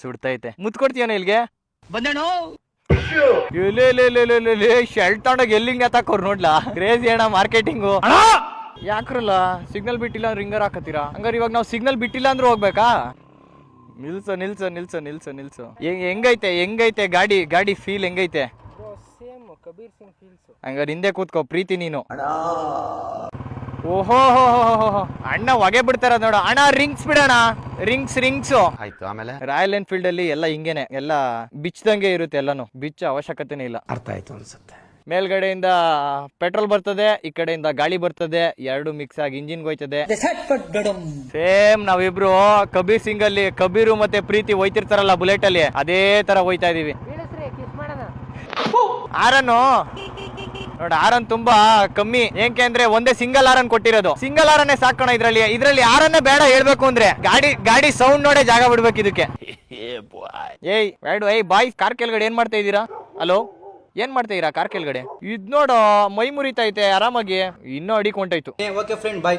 ಸುಡ್ತೈತೆ. ಮುತ್ ಕೊಡ್ತೀಯನ ಇಲ್ಗೆ ಬಂದೇಣೋ ಶೆಲ್ಟ್ ತಗೊಂಡೋಗಿ healing ಎತ್ತಾಕೋರ್ ನೋಡ್ಲಾ. Crazy ಅಣ್ಣ marketing. ಯಾಕ್ರಲ್ಲ signal ಬಿಟ್ಟಿಲ್ಲ ಅಂದ್ರೆ ರಿಂಗರ್ ಹಾಕತ್ತೀರಾ? ಹಂಗಾರೆ ಇವಾಗ ನಾವು ಸಿಗ್ನಲ್ ಬಿಟ್ಟಿಲ್ಲ ಅಂದ್ರೆ ಹೋಗ್ಬೇಕಾ? ನಿಲ್ಸು. ಹೆಂಗೈತೆ ಗಾಡಿ ಫೀಲ್ ಹೆಂಗೈತೆ? ಹಂಗಾರೆ ಹಿಂದೆ ಕೂತ್ಕೋ ಪ್ರೀತಿ ನೀನು. ಓಹೋ ಅಣ್ಣ ಹೊಗೆ ಬಿಡ್ತಾರ ನೋಡ ಅಣ್ಣ. ರಿಂಗ್ಸ್ ಬಿಡೋಣ. ರಿಂಗ್ಸ್ ಆಯ್ತು. ಆಮೇಲೆ ರಾಯಲ್ ಎನ್ಫೀಲ್ಡ್ ಅಲ್ಲಿ ಎಲ್ಲ ಹಿಂಗೇನೆ, ಎಲ್ಲ ಬಿಚ್ಚದಂಗೆ ಇರುತ್ತೆ. ಎಲ್ಲಾನು ಬಿಚ್ಚ ಅವಶ್ಯಕತೆನೇ ಇಲ್ಲ. ಅರ್ಥ ಆಯ್ತು ಅನ್ಸುತ್ತೆ. ಮೇಲ್ಗಡೆಯಿಂದ ಪೆಟ್ರೋಲ್ ಬರ್ತದೆ, ಈ ಕಡೆಯಿಂದ ಗಾಳಿ ಬರ್ತದೆ, ಎರಡು ಮಿಕ್ಸ್ ಆಗಿ ಇಂಜಿನ್ ಹೋಯ್ತದೆ. ಸೇಮ್ ನಾವಿಬ್ರು ಕಬೀರ್ ಸಿಂಗ್ ಅಲ್ಲಿ ಕಬೀರು ಮತ್ತೆ ಪ್ರೀತಿ ಹೋಯ್ತಿರ್ತಾರಲ್ಲ ಬುಲೆಟ್ ಅಲ್ಲಿ, ಅದೇ ತರ ಹೋಯ್ತಾ ಇದೀವಿ. ಆರನ್ನು ನೋಡ, ಆರನ್ ತುಂಬಾ ಕಮ್ಮಿ. ಏಕೆ ಅಂದ್ರೆ ಒಂದೇ ಸಿಂಗಲ್ ಆರನ್ ಕೊಟ್ಟಿರೋದು. ಸಿಂಗಲ್ ಆರನ್ನೇ ಸಾಕೋಣ ಇದ್ರಲ್ಲಿ ಆರನ್ನೇ ಬೇಡ ಹೇಳ್ಬೇಕು ಅಂದ್ರೆ. ಗಾಡಿ ಸೌಂಡ್ ನೋಡೇ ಜಾಗ ಬಿಡ್ಬೇಕು ಇದಕ್ಕೆ. ಏಯ್ ಬಾಯ್, ಕಾರ್ ಕೆಳಗಡೆ ಏನ್ ಮಾಡ್ತಾ ಇದೀರಾ? ಹಲೋ, ಏನ್ ಮಾಡ್ತಾ ಇದೀರಾ ಕಾರ್ ಕೆಳಗಡೆ? ಇದ್ ನೋಡು ಮೈ ಮುರಿತೈತೆ ಆರಾಮಾಗಿ. ಇನ್ನೂ ಅಡಿಕೊಂಟಾಯ್ತು. ಓಕೆ ಫ್ರೆಂಡ್, ಬಾಯ್.